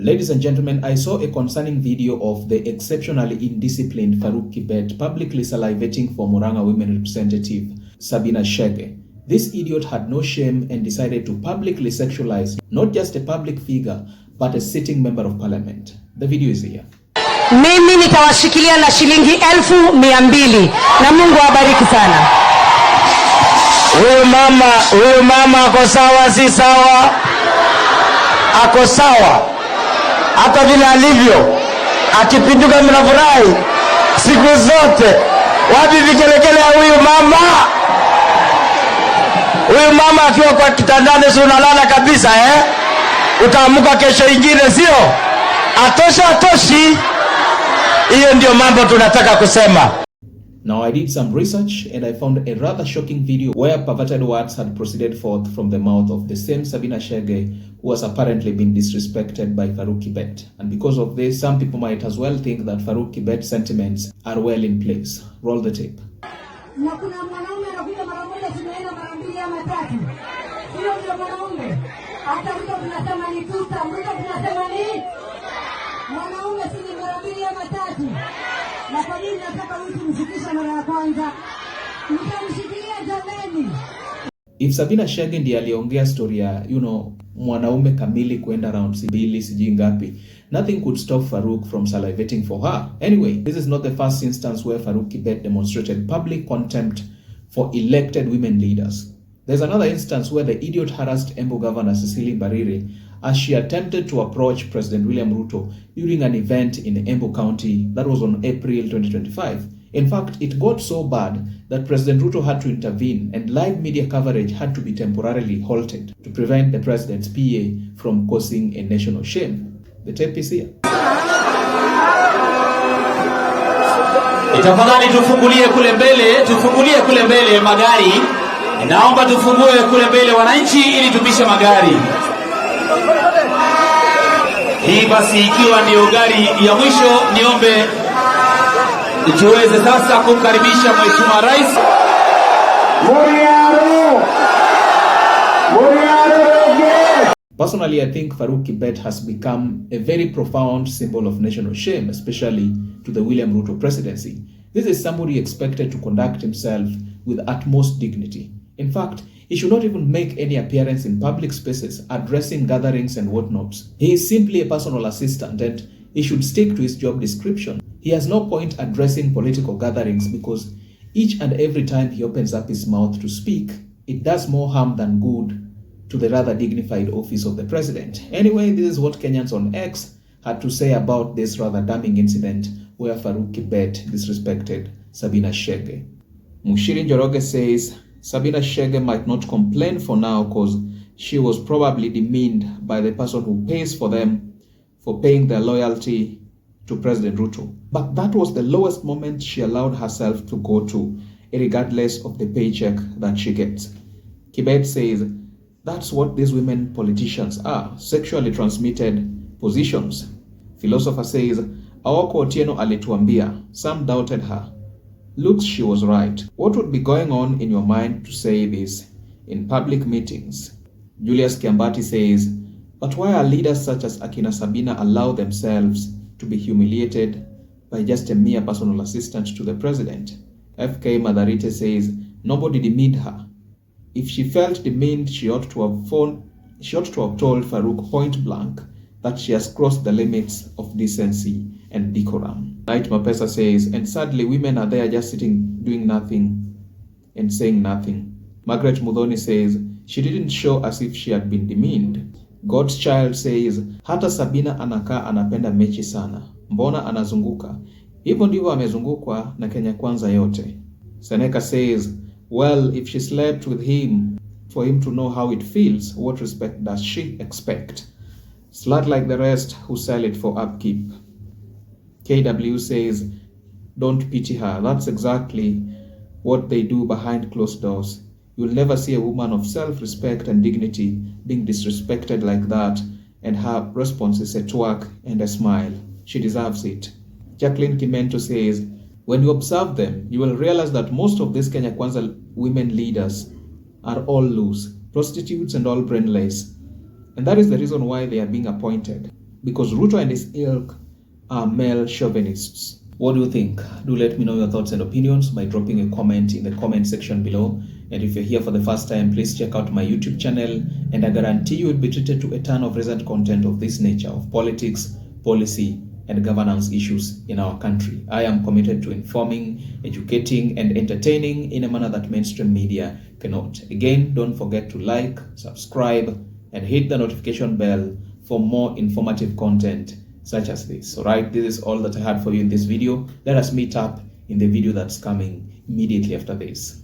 Ladies and gentlemen, I saw a concerning video of the exceptionally indisciplined Farouk Kibet publicly salivating for Murang'a women representative Sabina Chege. This idiot had no shame and decided to publicly sexualize not just a public figure but a sitting member of parliament. The video is here. Mimi nitawashikilia na shilingi 200,000 na Mungu awabariki sana. Huyu mama ako sawa, si sawa? Ako sawa. Hata vile alivyo akipinduka mnafurahi siku zote. Wapi vikelekele ya huyu mama? Huyu mama akiwa kwa kitandani si unalala kabisa Utaamuka kesho ingine, sio? Atoshi. Hiyo ndio mambo tunataka kusema. Now I did some research and I found a rather shocking video where perverted words had proceeded forth from the mouth of the same Sabina Chege who was apparently being disrespected by Farouk Kibet. And because of this, some people might as well think that Farouk Kibet's sentiments are well in place. Roll the tape. Na kwa nini nataka mtu mshikisha mara ya kwanza? Mtamshikilia jameni. If Sabina Chege ndiye aliongea story ya mwanaume kamili kwenda round sibili sijui ngapi, nothing could stop Farouk from salivating for her. Anyway, this is not the first instance where Farouk Kibet demonstrated public contempt for elected women leaders. There's another instance where the idiot harassed Embu Governor Cecily Mbarire as she attempted to approach President William Ruto during an event in Embu County that was on April 2025. In fact, it got so bad that President Ruto had to intervene and live media coverage had to be temporarily halted to prevent the president's PA from causing a national shame. The tape is here. Itafadhali tufungulie kule mbele magari. Naomba tufungue kule mbele wananchi ili tupishe magari. Hii basi ikiwa ndio gari ya mwisho, niombe tuweze sasa kumkaribisha Mheshimiwa Rais. Personally, I think Farouk Kibet has become a very profound symbol of national shame, especially to the William Ruto presidency. This is somebody expected to conduct himself with utmost dignity. In fact, he should not even make any appearance in public spaces, addressing gatherings and whatnots. He is simply a personal assistant and he should stick to his job description. He has no point addressing political gatherings because each and every time he opens up his mouth to speak, it does more harm than good to the rather dignified office of the president. Anyway, this is what Kenyans on X had to say about this rather damning incident where Farouk Kibet disrespected Sabina Chege. Mushiri Njoroge says, Sabina Chege might not complain for now because she was probably demeaned by the person who pays for them for paying their loyalty to President Ruto. But that was the lowest moment she allowed herself to go to, regardless of the paycheck that she gets. Kibet says, that's what these women politicians are, sexually transmitted positions. Philosopher says, Awoko Otieno alituambia, some doubted her. Looks she was right. What would be going on in your mind to say this in public meetings? Julius Kiambati says, but why are leaders such as Akina Sabina allow themselves to be humiliated by just a mere personal assistant to the president? FK Madarite says, nobody demeaned her. If she felt demeaned, she ought to have told Farouk point blank that she has crossed the limits of decency and decorum. Knight Mapesa says, and sadly women are there just sitting doing nothing and saying nothing. Margaret Mudhoni says, she didn't show as if she had been demeaned. God's Child says, hata Sabina anakaa anapenda mechi sana. Mbona anazunguka? Hivyo ndivyo amezungukwa na Kenya Kwanza yote. Seneca says, well, if she slept with him for him to know how it feels, what respect does she expect? Slut like the rest who sell it for upkeep. KW says, don't pity her. That's exactly what they do behind closed doors. You'll never see a woman of self-respect and dignity being disrespected like that, and her response is a twerk and a smile. She deserves it. Jacqueline Kimento says, when you observe them, you will realize that most of these Kenya Kwanza women leaders are all loose, prostitutes and all brainless. And that is the reason why they are being appointed. because Ruto and his ilk are male chauvinists. What do you think? Do let me know your thoughts and opinions by dropping a comment in the comment section below. And if you're here for the first time, please check out my YouTube channel, and I guarantee you will be treated to a ton of recent content of this nature, of politics, policy, and governance issues in our country. I am committed to informing, educating, and entertaining in a manner that mainstream media cannot. Again, don't forget to like, subscribe, and hit the notification bell for more informative content such as this. Alright, this is all that I had for you in this video. Let us meet up in the video that's coming immediately after this.